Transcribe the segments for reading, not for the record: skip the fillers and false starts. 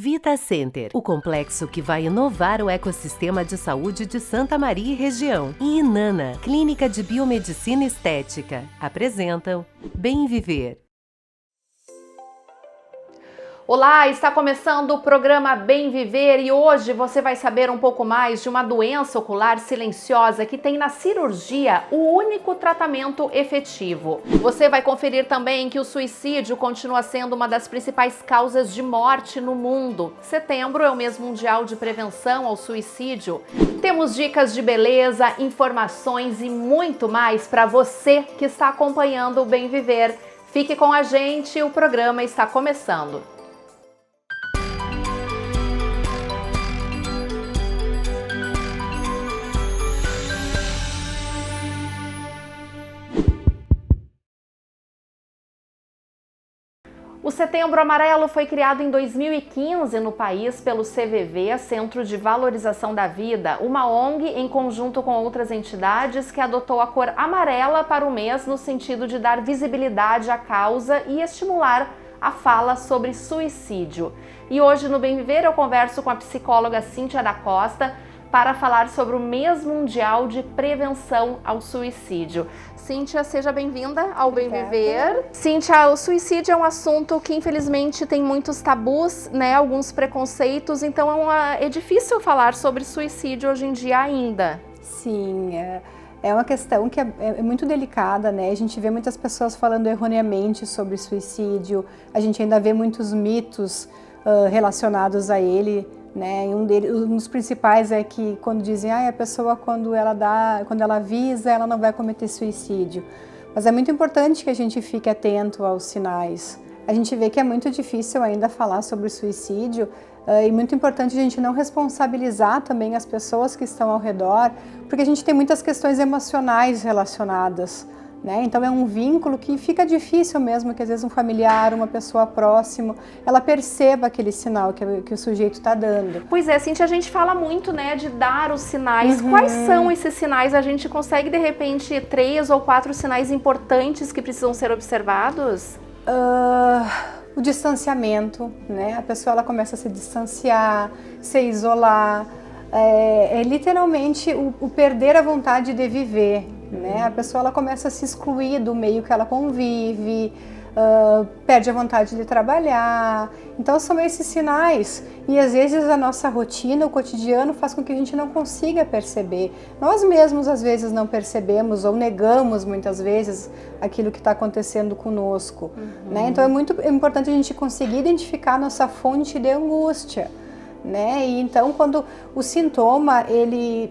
Vita Center, o complexo que vai inovar o ecossistema de saúde de Santa Maria e região. E Inana, Clínica de Biomedicina Estética, apresentam Bem Viver. Olá, está começando o programa Bem Viver e hoje você vai saber um pouco mais de uma doença ocular silenciosa que tem na cirurgia o único tratamento efetivo. Você vai conferir também que o suicídio continua sendo uma das principais causas de morte no mundo. Setembro é o mês mundial de prevenção ao suicídio. Temos dicas de beleza, informações e muito mais para você que está acompanhando o Bem Viver. Fique com a gente, o programa está começando. O Setembro Amarelo foi criado em 2015 no país pelo CVV, Centro de Valorização da Vida, uma ONG em conjunto com outras entidades que adotou a cor amarela para o mês no sentido de dar visibilidade à causa e estimular a fala sobre suicídio. E hoje no Bem Viver eu converso com a psicóloga Cíntia da Costa para falar sobre o mês mundial de prevenção ao suicídio. Cíntia, seja bem-vinda ao Bem Viver. Cíntia, o suicídio é um assunto que infelizmente tem muitos tabus, né, alguns preconceitos, então é difícil falar sobre suicídio hoje em dia ainda. Sim, é uma questão que é muito delicada, né? A gente vê muitas pessoas falando erroneamente sobre suicídio, a gente ainda vê muitos mitos relacionados a ele. Né? Um dos principais é que quando dizem a pessoa quando ela avisa, ela não vai cometer suicídio. Mas é muito importante que a gente fique atento aos sinais. A gente vê que é muito difícil ainda falar sobre suicídio e muito importante a gente não responsabilizar também as pessoas que estão ao redor, porque a gente tem muitas questões emocionais relacionadas. Né? Então é um vínculo que fica difícil mesmo que às vezes um familiar, uma pessoa próxima, ela perceba aquele sinal que o sujeito está dando. Pois é, Cíntia, a gente fala muito, né, de dar os sinais. Quais são esses sinais? A gente consegue de repente 3 ou 4 sinais importantes que precisam ser observados? O distanciamento, né? A pessoa ela começa a se distanciar, se isolar, é literalmente o perder a vontade de viver. Né? A pessoa ela começa a se excluir do meio que ela convive, perde a vontade de trabalhar. Então são esses sinais e às vezes a nossa rotina, o cotidiano faz com que a gente não consiga perceber. Nós mesmos às vezes não percebemos ou negamos muitas vezes aquilo que está acontecendo conosco. Né? Então é muito importante a gente conseguir identificar a nossa fonte de angústia. Né? E então quando o sintoma,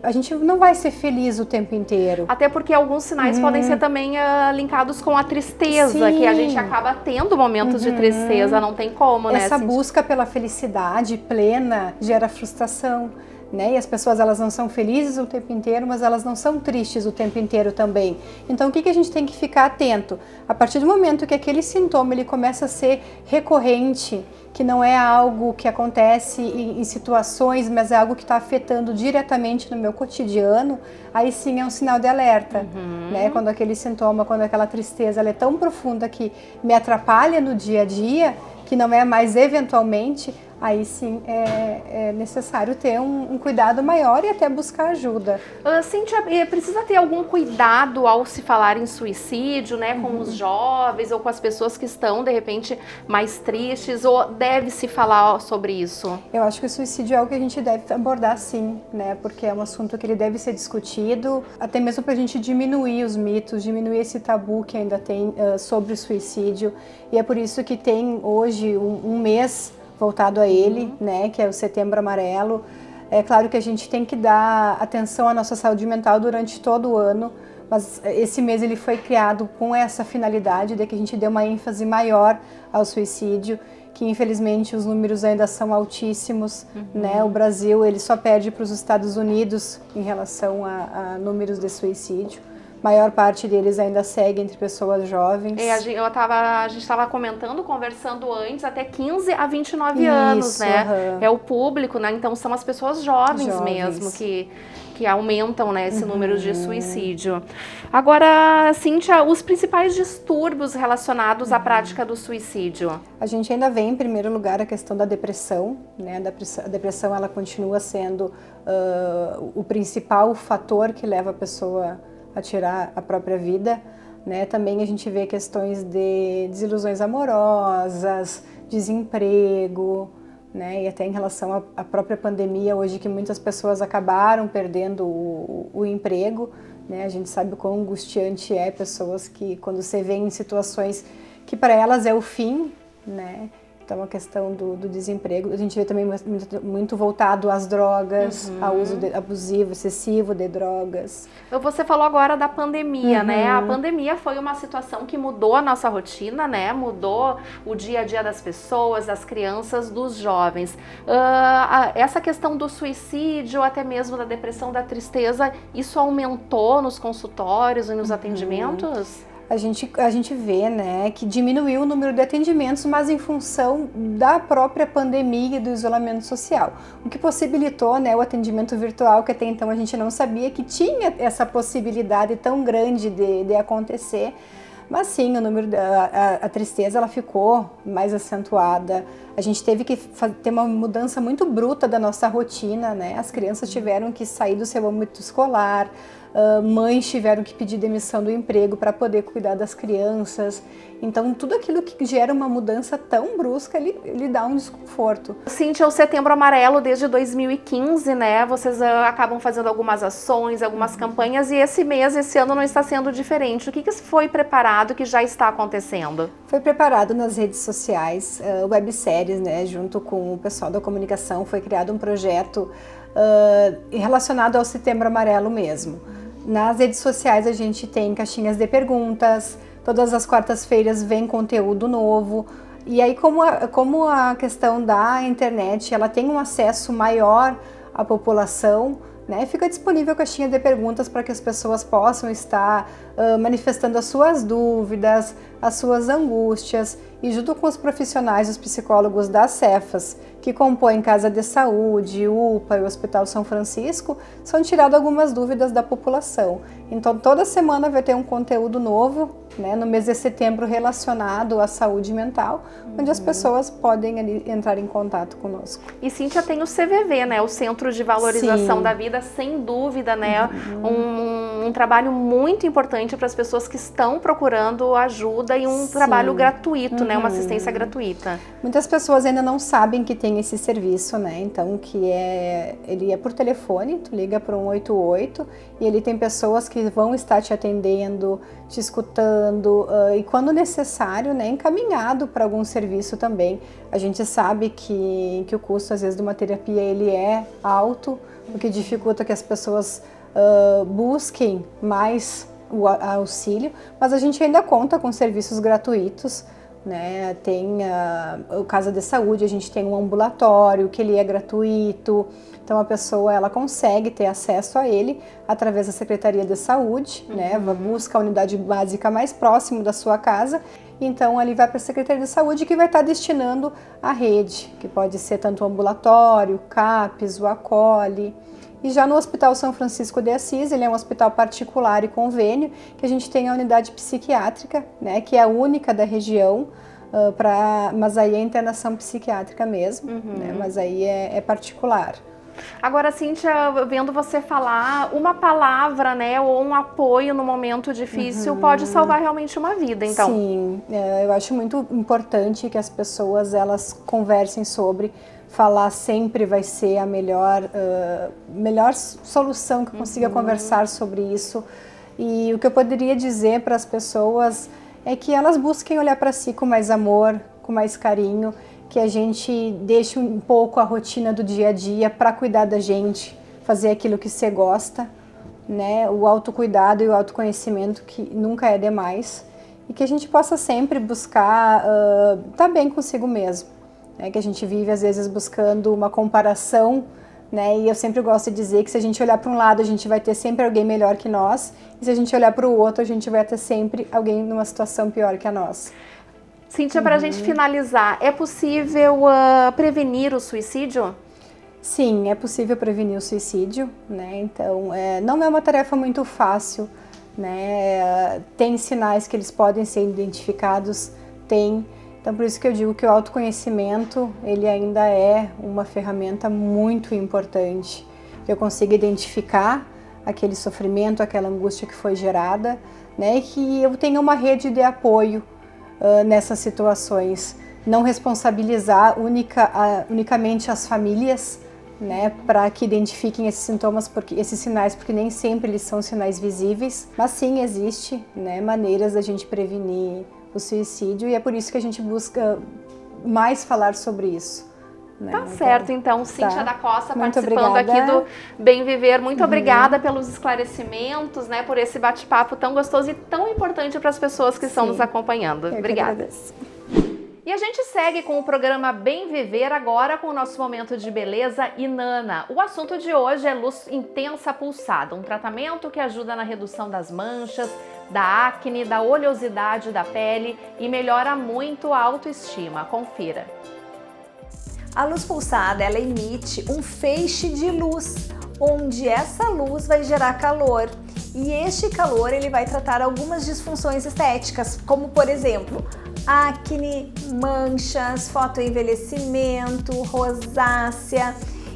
a gente não vai ser feliz o tempo inteiro. Até porque alguns sinais podem ser também linkados com a tristeza. Sim. Que a gente acaba tendo momentos de tristeza, não tem como, né? Essa busca pela felicidade plena gera frustração. Né? E as pessoas elas não são felizes o tempo inteiro, mas elas não são tristes o tempo inteiro também. Então o que a gente tem que ficar atento? A partir do momento que aquele sintoma ele começa a ser recorrente, que não é algo que acontece em situações, mas é algo que está afetando diretamente no meu cotidiano, aí sim é um sinal de alerta. Né? Quando aquele sintoma, quando aquela tristeza ela é tão profunda que me atrapalha no dia a dia, que não é mais eventualmente, aí sim é necessário ter um cuidado maior e até buscar ajuda. Cíntia, precisa ter algum cuidado ao se falar em suicídio, né, com os jovens ou com as pessoas que estão, de repente, mais tristes, ou deve-se falar sobre isso? Eu acho que o suicídio é algo que a gente deve abordar sim, né, porque é um assunto que ele deve ser discutido, até mesmo para a gente diminuir os mitos, diminuir esse tabu que ainda tem sobre o suicídio, e é por isso que tem hoje um mês voltado a ele, né, que é o Setembro Amarelo. É claro que a gente tem que dar atenção à nossa saúde mental durante todo o ano, mas esse mês ele foi criado com essa finalidade de que a gente dê uma ênfase maior ao suicídio, que infelizmente os números ainda são altíssimos, né? O Brasil ele só perde para os Estados Unidos em relação a números de suicídio. maior parte deles ainda segue entre pessoas jovens. A gente estava comentando, conversando antes, até 15 a 29 anos, né? É o público, né? Então são as pessoas jovens. Mesmo que aumentam, né, esse número de suicídio. Agora, Cíntia, os principais distúrbios relacionados à prática do suicídio? A gente ainda vê em primeiro lugar a questão da depressão, né? A depressão ela continua sendo o principal fator que leva a pessoa a tirar a própria vida, né? Também a gente vê questões de desilusões amorosas, desemprego, né? E até em relação à própria pandemia, hoje que muitas pessoas acabaram perdendo o emprego, né? A gente sabe o quão angustiante é pessoas que, quando você vê em situações que para elas é o fim, né? Então, a questão do desemprego, a gente vê também muito voltado às drogas, ao uso abusivo, excessivo de drogas. Você falou agora da pandemia, né? A pandemia foi uma situação que mudou a nossa rotina, né? Mudou o dia a dia das pessoas, das crianças, dos jovens. Essa questão do suicídio, até mesmo da depressão, da tristeza, isso aumentou nos consultórios e nos atendimentos? A gente vê, né, que diminuiu o número de atendimentos, mas em função da própria pandemia e do isolamento social, o que possibilitou, né, o atendimento virtual, que até então a gente não sabia que tinha essa possibilidade tão grande de acontecer. Mas sim, o número a tristeza ela ficou mais acentuada. A gente teve que ter uma mudança muito bruta da nossa rotina, né? As crianças tiveram que sair do seu âmbito escolar, mães tiveram que pedir demissão do emprego para poder cuidar das crianças. Então, tudo aquilo que gera uma mudança tão brusca, ele dá um desconforto. Cíntia, o Setembro Amarelo, desde 2015, né? Vocês acabam fazendo algumas ações, algumas campanhas, e esse ano não está sendo diferente. O que foi preparado, que já está acontecendo? Foi preparado nas redes sociais, webséries, né? Junto com o pessoal da comunicação, foi criado um projeto relacionado ao Setembro Amarelo mesmo. Nas redes sociais a gente tem caixinhas de perguntas, todas as quartas-feiras vem conteúdo novo. E aí, como a questão da internet ela tem um acesso maior à população, né, fica disponível a caixinha de perguntas para que as pessoas possam estar manifestando as suas dúvidas, as suas angústias, e junto com os profissionais, os psicólogos das Cefas, que compõem Casa de Saúde, UPA e o Hospital São Francisco, são tiradas algumas dúvidas da população. Então, toda semana vai ter um conteúdo novo, né, no mês de setembro, relacionado à saúde mental, onde as pessoas podem ali entrar em contato conosco. E Cíntia, tem o CVV, né, o Centro de Valorização da Vida, sem dúvida, né, um trabalho muito importante para as pessoas que estão procurando ajuda, e um trabalho gratuito, né, uma assistência gratuita. Muitas pessoas ainda não sabem que tem esse serviço, né, então ele é por telefone, tu liga para 188 e ele tem pessoas que vão estar te atendendo, te escutando, e quando necessário, né, encaminhado para algum serviço também. A gente sabe que o custo, às vezes, de uma terapia ele é alto, o que dificulta que as pessoas busquem mais o auxílio, mas a gente ainda conta com serviços gratuitos, né? Tem o Casa de Saúde, a gente tem um ambulatório que ele é gratuito, então a pessoa ela consegue ter acesso a ele através da Secretaria de Saúde, né? Busca a unidade básica mais próximo da sua casa, então ali vai para a Secretaria de Saúde, que vai estar destinando a rede, que pode ser tanto o ambulatório, o CAPS, o Acolhe. E já no Hospital São Francisco de Assis, ele é um hospital particular e convênio, que a gente tem a unidade psiquiátrica, né, que é a única da região, mas aí é internação psiquiátrica mesmo, né, mas aí é particular. Agora, Cíntia, vendo você falar, uma palavra, né, ou um apoio no momento difícil pode salvar realmente uma vida, então. Sim, eu acho muito importante que as pessoas elas conversem sobre. Falar sempre vai ser a melhor solução que eu consiga conversar sobre isso. E o que eu poderia dizer para as pessoas é que elas busquem olhar para si com mais amor, com mais carinho, que a gente deixe um pouco a rotina do dia a dia para cuidar da gente, fazer aquilo que você gosta, né? O autocuidado e o autoconhecimento, que nunca é demais, e que a gente possa sempre buscar estar bem consigo mesmo. Que a gente vive às vezes buscando uma comparação né? E eu sempre gosto de dizer que se a gente olhar para um lado, a gente vai ter sempre alguém melhor que nós, e se a gente olhar para o outro, a gente vai ter sempre alguém numa situação pior que a nossa. Cíntia, para a gente finalizar, é possível prevenir o suicídio? Sim, é possível prevenir o suicídio, né? Então, não é uma tarefa muito fácil, né? Tem sinais que eles podem ser identificados, tem. Então, por isso que eu digo que o autoconhecimento, ele ainda é uma ferramenta muito importante. Que eu consiga identificar aquele sofrimento, aquela angústia que foi gerada, né? E que eu tenha uma rede de apoio nessas situações. Não responsabilizar unicamente as famílias, né, para que identifiquem esses sintomas, esses sinais, porque nem sempre eles são sinais visíveis, mas sim existe, né, maneiras da gente prevenir o suicídio, e é por isso que a gente busca mais falar sobre isso. Né? Tá certo, então, Cíntia da Costa, Muito participando obrigada. aqui do Bem Viver. Muito obrigada pelos esclarecimentos, né, por esse bate-papo tão gostoso e tão importante para as pessoas que estão nos acompanhando. Obrigada. E a gente segue com o programa Bem Viver agora com o nosso momento de beleza e Nana. O assunto de hoje é luz intensa pulsada, um tratamento que ajuda na redução das manchas, da acne, da oleosidade da pele e melhora muito a autoestima. Confira. A luz pulsada, ela emite um feixe de luz, onde essa luz vai gerar calor. E este calor ele vai tratar algumas disfunções estéticas, como por exemplo, acne, manchas, fotoenvelhecimento, rosácea.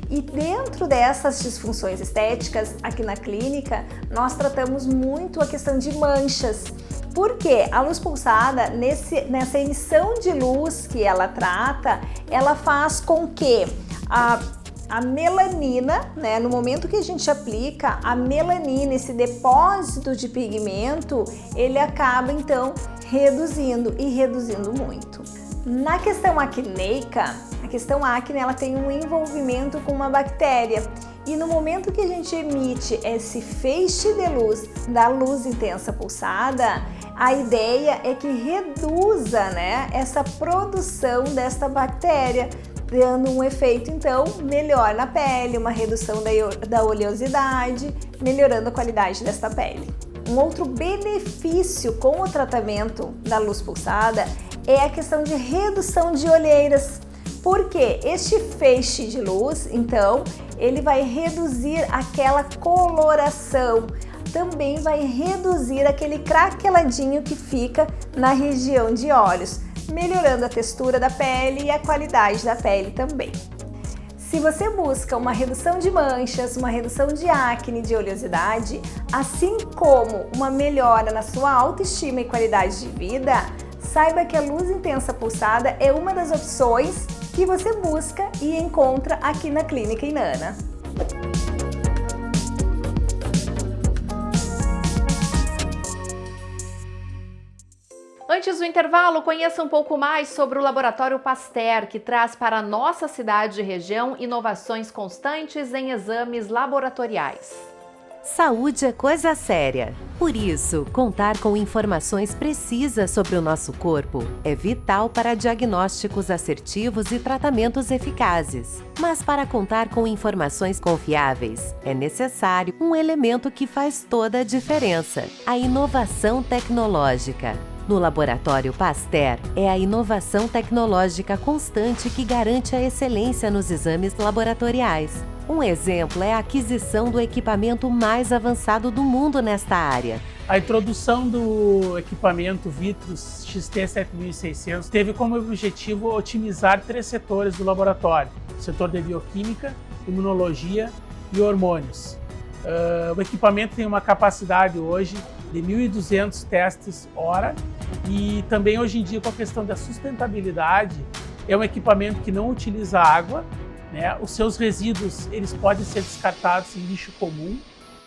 E dentro dessas disfunções estéticas, aqui na clínica, nós tratamos muito a questão de manchas. Porque a luz pulsada, nessa emissão de luz que ela trata, ela faz com que a melanina, né, no momento que a gente aplica a melanina, esse depósito de pigmento, ele acaba então reduzindo e reduzindo muito. Na questão acneica, a questão acne ela tem um envolvimento com uma bactéria e no momento que a gente emite esse feixe de luz da luz intensa pulsada, a ideia é que reduza, né, essa produção desta bactéria, dando um efeito então melhor na pele, uma redução da oleosidade, melhorando a qualidade desta pele. Um outro benefício com o tratamento da luz pulsada é a questão de redução de olheiras, porque este feixe de luz, então, ele vai reduzir aquela coloração, também vai reduzir aquele craqueladinho que fica na região de olhos, melhorando a textura da pele e a qualidade da pele também. Se você busca uma redução de manchas, uma redução de acne, de oleosidade, assim como uma melhora na sua autoestima e qualidade de vida, saiba que a luz intensa pulsada é uma das opções que você busca e encontra aqui na Clínica Inanna. Antes do intervalo, conheça um pouco mais sobre o Laboratório Pasteur, que traz para a nossa cidade e região inovações constantes em exames laboratoriais. Saúde é coisa séria. Por isso, contar com informações precisas sobre o nosso corpo é vital para diagnósticos assertivos e tratamentos eficazes. Mas para contar com informações confiáveis, é necessário um elemento que faz toda a diferença: a inovação tecnológica. No Laboratório Pasteur, é a inovação tecnológica constante que garante a excelência nos exames laboratoriais. Um exemplo é a aquisição do equipamento mais avançado do mundo nesta área. A introdução do equipamento Vitrus XT7600 teve como objetivo otimizar 3 setores do laboratório: o setor de bioquímica, imunologia e hormônios. O equipamento tem uma capacidade hoje de 1.200 testes hora e também hoje em dia, com a questão da sustentabilidade, é um equipamento que não utiliza água, né? Os seus resíduos eles podem ser descartados em lixo comum.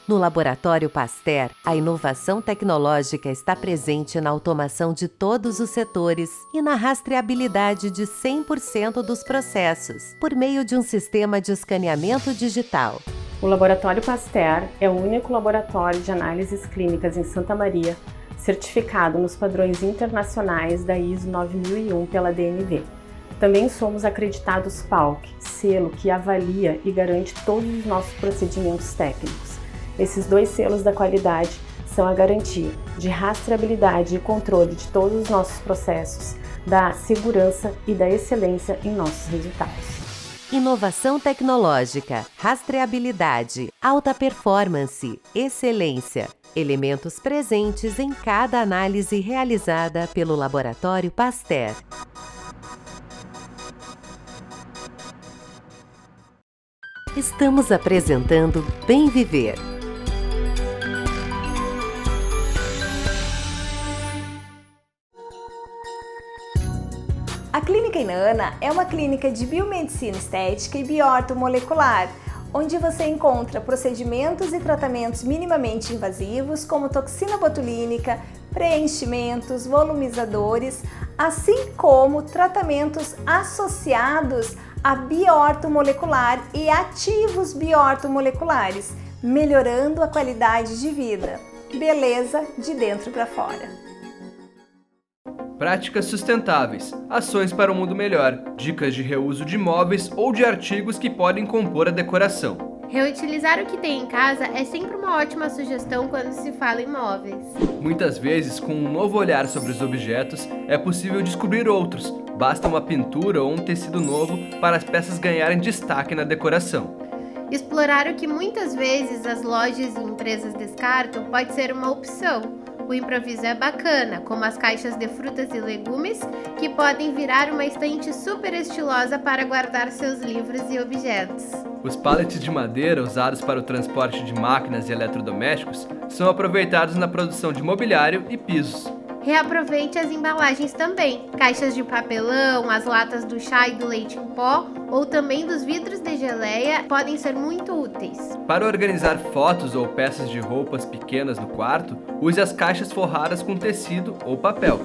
No Laboratório Pasteur, a inovação tecnológica está presente na automação de todos os setores e na rastreabilidade de 100% dos processos, por meio de um sistema de escaneamento digital. O Laboratório Pasteur é o único laboratório de análises clínicas em Santa Maria certificado nos padrões internacionais da ISO 9001 pela DNV. Também somos acreditados PALC, selo que avalia e garante todos os nossos procedimentos técnicos. Esses 2 selos da qualidade são a garantia de rastreabilidade e controle de todos os nossos processos, da segurança e da excelência em nossos resultados. Inovação tecnológica, rastreabilidade, alta performance, excelência. Elementos presentes em cada análise realizada pelo Laboratório Pasteur. Estamos apresentando Bem Viver. A Clínica Inanna é uma clínica de biomedicina estética e bioortomolecular, onde você encontra procedimentos e tratamentos minimamente invasivos, como toxina botulínica, preenchimentos, volumizadores, assim como tratamentos associados a bioortomolecular e ativos bioortomoleculares, melhorando a qualidade de vida. Beleza de dentro para fora. Práticas sustentáveis, ações para um mundo melhor, dicas de reuso de móveis ou de artigos que podem compor a decoração. Reutilizar o que tem em casa é sempre uma ótima sugestão quando se fala em móveis. Muitas vezes, com um novo olhar sobre os objetos, é possível descobrir outros. Basta uma pintura ou um tecido novo para as peças ganharem destaque na decoração. Explorar o que muitas vezes as lojas e empresas descartam pode ser uma opção. O improviso é bacana, como as caixas de frutas e legumes, que podem virar uma estante super estilosa para guardar seus livros e objetos. Os pallets de madeira usados para o transporte de máquinas e eletrodomésticos são aproveitados na produção de mobiliário e pisos. Reaproveite as embalagens também. Caixas de papelão, as latas do chá e do leite em pó ou também dos vidros de geleia podem ser muito úteis. Para organizar fotos ou peças de roupas pequenas no quarto, use as caixas forradas com tecido ou papel.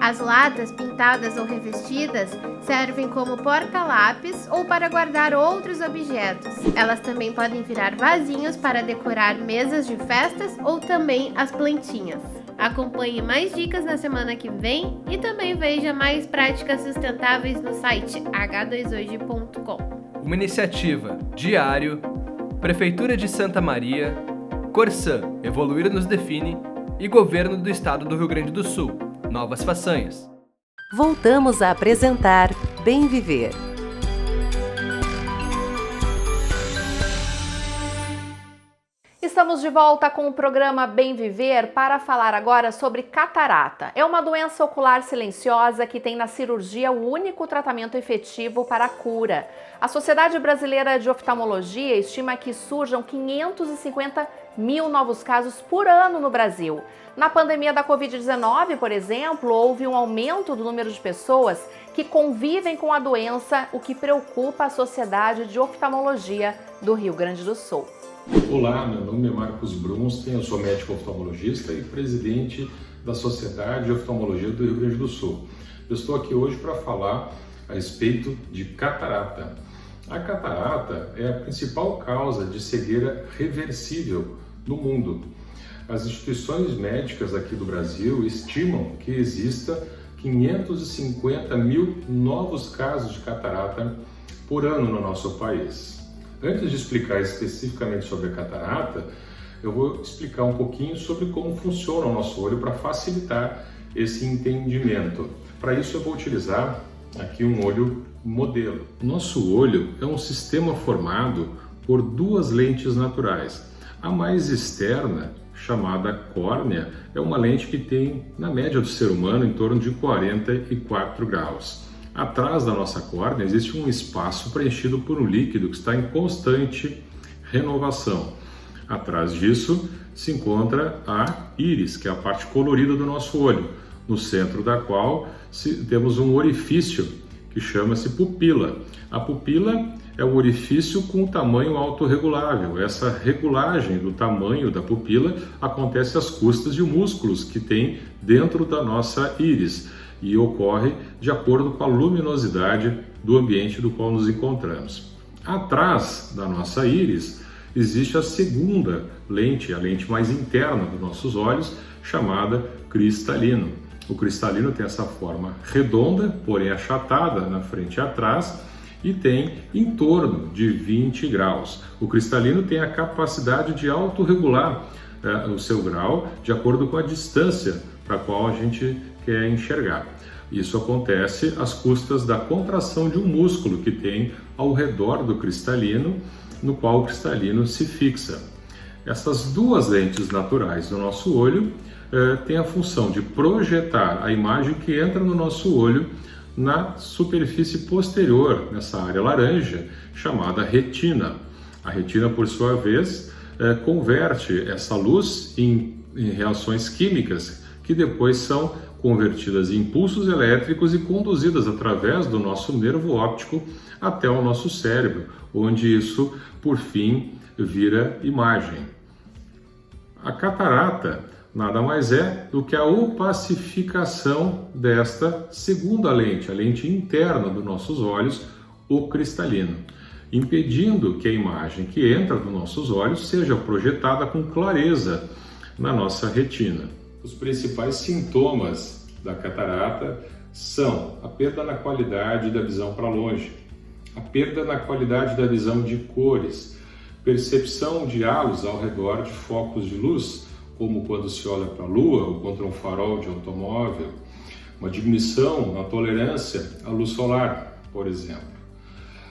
As latas pintadas ou revestidas servem como porta-lápis ou para guardar outros objetos. Elas também podem virar vasinhos para decorar mesas de festas ou também as plantinhas. Acompanhe mais dicas na semana que vem e também veja mais práticas sustentáveis no site h2hoje.com. Uma iniciativa Diário, Prefeitura de Santa Maria, Corsã, Evoluir nos Define e Governo do Estado do Rio Grande do Sul, Novas Façanhas. Voltamos a apresentar Bem Viver. Estamos de volta com o programa Bem Viver para falar agora sobre catarata. É uma doença ocular silenciosa que tem na cirurgia o único tratamento efetivo para a cura. A Sociedade Brasileira de Oftalmologia estima que surjam 550 mil novos casos por ano no Brasil. Na pandemia da Covid-19, por exemplo, houve um aumento do número de pessoas que convivem com a doença, o que preocupa a Sociedade de Oftalmologia do Rio Grande do Sul. Olá, meu nome é Marcos Brunstein, eu sou médico oftalmologista e presidente da Sociedade de Oftalmologia do Rio Grande do Sul. Eu estou aqui hoje para falar a respeito de catarata. A catarata é a principal causa de cegueira reversível no mundo. As instituições médicas aqui do Brasil estimam que exista 550 mil novos casos de catarata por ano no nosso país. Antes de explicar especificamente sobre a catarata, eu vou explicar um pouquinho sobre como funciona o nosso olho para facilitar esse entendimento. Para isso eu vou utilizar aqui um olho modelo. Nosso olho é um sistema formado por duas lentes naturais. A mais externa, chamada córnea, é uma lente que tem, na média do ser humano, em torno de 44 graus. Atrás da nossa córnea existe um espaço preenchido por um líquido que está em constante renovação. Atrás disso se encontra a íris, que é a parte colorida do nosso olho, no centro da qual temos um orifício que chama-se pupila. A pupila é o orifício com o tamanho autorregulável. Essa regulagem do tamanho da pupila acontece às custas de músculos que tem dentro da nossa íris e ocorre de acordo com a luminosidade do ambiente do qual nos encontramos. Atrás da nossa íris existe a segunda lente, a lente mais interna dos nossos olhos, chamada cristalino. O cristalino tem essa forma redonda, porém achatada na frente e atrás, e tem em torno de 20 graus. O cristalino tem a capacidade de autorregular o seu grau de acordo com a distância para a qual a gente quer enxergar. Isso acontece às custas da contração de um músculo que tem ao redor do cristalino, no qual o cristalino se fixa. Essas duas lentes naturais do nosso olho têm a função de projetar a imagem que entra no nosso olho na superfície posterior, nessa área laranja, chamada retina. A retina, por sua vez, converte essa luz em reações químicas que depois são convertidas em impulsos elétricos e conduzidas através do nosso nervo óptico até o nosso cérebro, onde isso, por fim, vira imagem. A catarata nada mais é do que a opacificação desta segunda lente, a lente interna dos nossos olhos, o cristalino, impedindo que a imagem que entra nos nossos olhos seja projetada com clareza na nossa retina. Os principais sintomas da catarata são a perda na qualidade da visão para longe, a perda na qualidade da visão de cores, percepção de halos ao redor de focos de luz, como quando se olha para a lua ou contra um farol de automóvel, uma diminuição na tolerância à luz solar, por exemplo.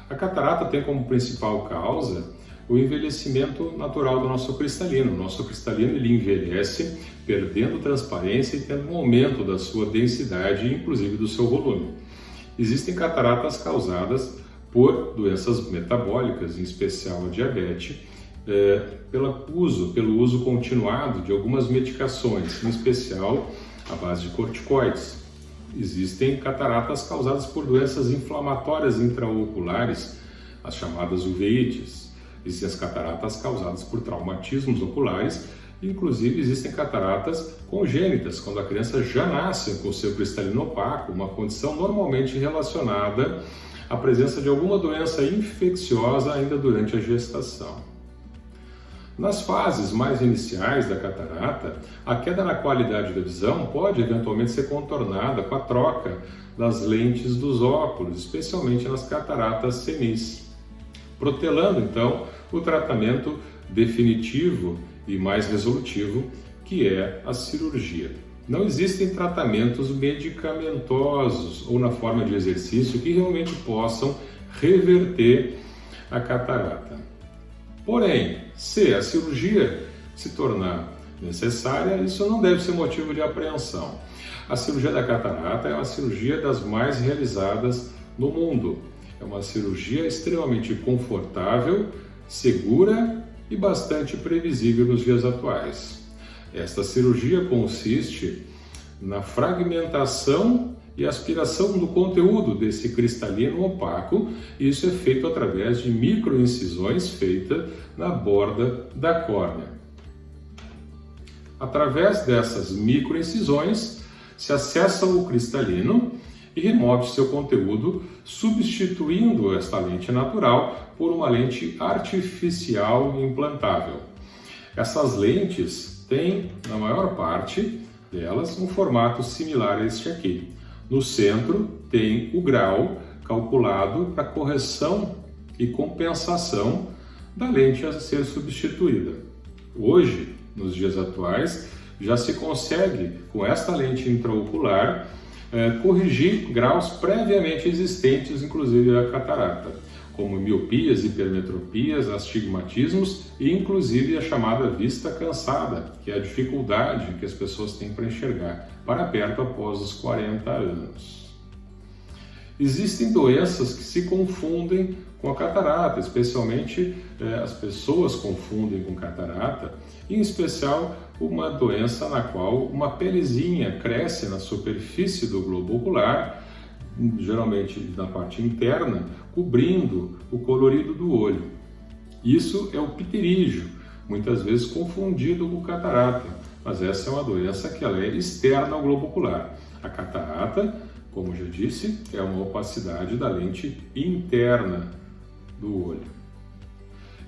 A catarata tem como principal causa o envelhecimento natural do nosso cristalino. O nosso cristalino ele envelhece, perdendo transparência e tendo um aumento da sua densidade, inclusive do seu volume. Existem cataratas causadas por doenças metabólicas, em especial a diabetes, pelo uso continuado de algumas medicações, em especial à base de corticoides. Existem cataratas causadas por doenças inflamatórias intraoculares, as chamadas uveites. Existem as cataratas causadas por traumatismos oculares, inclusive existem cataratas congênitas, quando a criança já nasce com o seu cristalino opaco, uma condição normalmente relacionada à presença de alguma doença infecciosa ainda durante a gestação. Nas fases mais iniciais da catarata, a queda na qualidade da visão pode eventualmente ser contornada com a troca das lentes dos óculos, especialmente nas cataratas senis, protelando então o tratamento definitivo e mais resolutivo, que é a cirurgia. Não existem tratamentos medicamentosos ou na forma de exercício que realmente possam reverter a catarata. Porém, se a cirurgia se tornar necessária, isso não deve ser motivo de apreensão. A cirurgia da catarata é uma cirurgia das mais realizadas no mundo. É uma cirurgia extremamente confortável, segura e bastante previsível nos dias atuais. Esta cirurgia consiste na fragmentação e aspiração do conteúdo desse cristalino opaco, e isso é feito através de microincisões feitas na borda da córnea. Através dessas microincisões se acessa o cristalino e remove seu conteúdo, substituindo esta lente natural por uma lente artificial implantável. Essas lentes têm, na maior parte delas, um formato similar a este aqui. No centro tem o grau calculado para correção e compensação da lente a ser substituída. Hoje, nos dias atuais, já se consegue, com esta lente intraocular, corrigir graus previamente existentes, inclusive a catarata, como miopias, hipermetropias, astigmatismos e inclusive a chamada vista cansada, que é a dificuldade que as pessoas têm para enxergar para perto após os 40 anos. Existem doenças que se confundem com a catarata, especialmente as pessoas confundem com catarata, em especial uma doença na qual uma pelezinha cresce na superfície do globo ocular, geralmente na parte interna, cobrindo o colorido do olho. Isso é o pterígio, muitas vezes confundido com catarata, mas essa é uma doença que ela é externa ao globo ocular. A catarata, como já disse, é uma opacidade da lente interna do olho.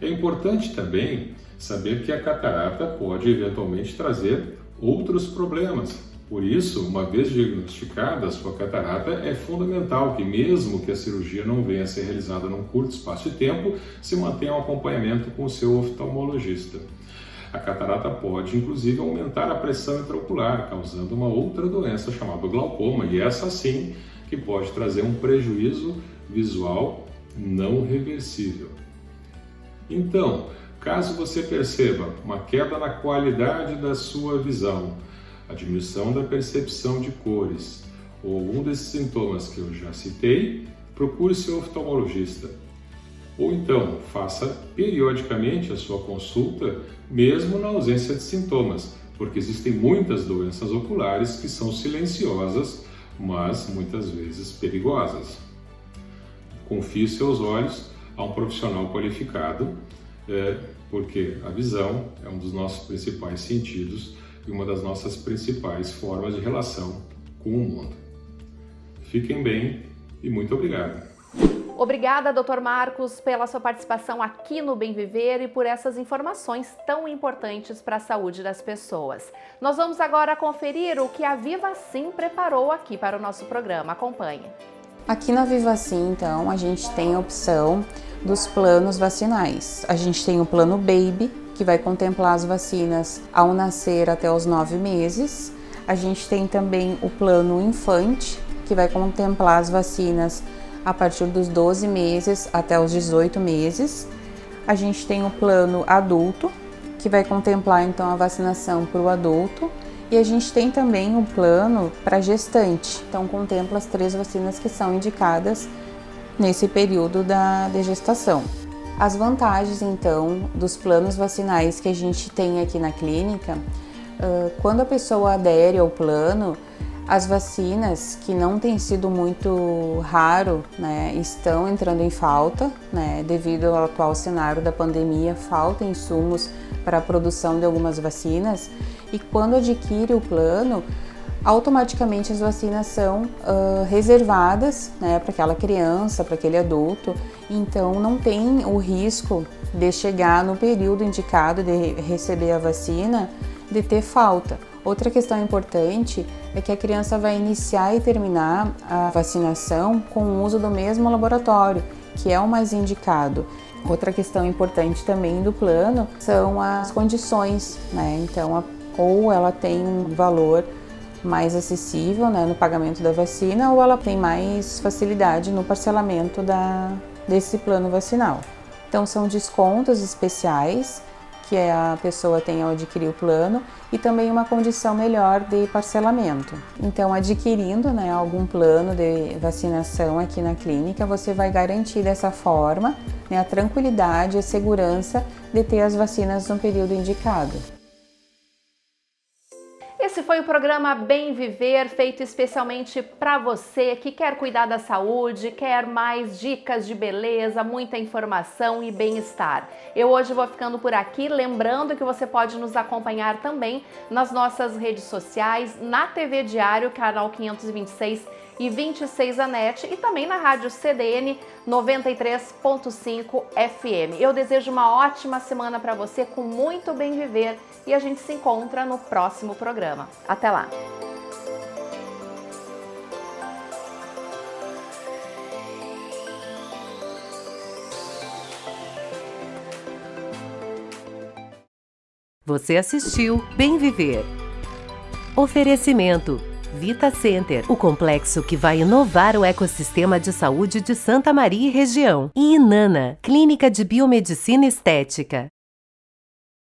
É importante também saber que a catarata pode eventualmente trazer outros problemas, Por isso, uma vez diagnosticada, a sua catarata, é fundamental que, mesmo que a cirurgia não venha a ser realizada num curto espaço de tempo, se mantenha um acompanhamento com o seu oftalmologista. A catarata pode, inclusive, aumentar a pressão intraocular, causando uma outra doença chamada glaucoma, e essa sim que pode trazer um prejuízo visual não reversível. Então, caso você perceba uma queda na qualidade da sua visão, a diminuição da percepção de cores ou algum desses sintomas que eu já citei, procure seu oftalmologista. Ou então, faça periodicamente a sua consulta, mesmo na ausência de sintomas, porque existem muitas doenças oculares que são silenciosas, mas muitas vezes perigosas. Confie seus olhos a um profissional qualificado, porque a visão é um dos nossos principais sentidos e uma das nossas principais formas de relação com o mundo. Fiquem bem e muito obrigado. Obrigada, Dr. Marcos, pela sua participação aqui no Bem Viver e por essas informações tão importantes para a saúde das pessoas. Nós vamos agora conferir o que a Vivacim preparou aqui para o nosso programa. Acompanhe. Aqui na Vivacim, então, a gente tem a opção dos planos vacinais. A gente tem o plano Baby, que vai contemplar as vacinas ao nascer até os 9 meses. A gente tem também o plano Infante, que vai contemplar as vacinas a partir dos 12 meses até os 18 meses. A gente tem o plano Adulto, que vai contemplar então a vacinação para o adulto. E a gente tem também um plano para gestante, então contempla as 3 vacinas que são indicadas nesse período de gestação. As vantagens, então, dos planos vacinais que a gente tem aqui na clínica, quando a pessoa adere ao plano, as vacinas, que não tem sido muito raro, né, estão entrando em falta, né, devido ao atual cenário da pandemia, falta insumos para a produção de algumas vacinas, e quando adquire o plano, automaticamente as vacinas são reservadas, né, para aquela criança, para aquele adulto, então não tem o risco de chegar no período indicado de receber a vacina, de ter falta. Outra questão importante é que a criança vai iniciar e terminar a vacinação com o uso do mesmo laboratório, que é o mais indicado. Outra questão importante também do plano são as condições, né? Então, ou ela tem um valor mais acessível, né, no pagamento da vacina, ou ela tem mais facilidade no parcelamento desse plano vacinal. Então, são descontos especiais que a pessoa tem ao adquirir o plano e também uma condição melhor de parcelamento. Então, adquirindo, né, algum plano de vacinação aqui na clínica, você vai garantir dessa forma, né, a tranquilidade e a segurança de ter as vacinas no período indicado. Esse foi o programa Bem Viver, feito especialmente para você que quer cuidar da saúde, quer mais dicas de beleza, muita informação e bem-estar. Eu hoje vou ficando por aqui, lembrando que você pode nos acompanhar também nas nossas redes sociais, na TV Diário, canal 526 e 26 a NET, e também na rádio CDN 93.5 FM. Eu desejo uma ótima semana para você, com muito bem viver, e a gente se encontra no próximo programa. Até lá! Você assistiu Bem Viver. Oferecimento Vita Center, o complexo que vai inovar o ecossistema de saúde de Santa Maria e região. E Inana, clínica de biomedicina estética.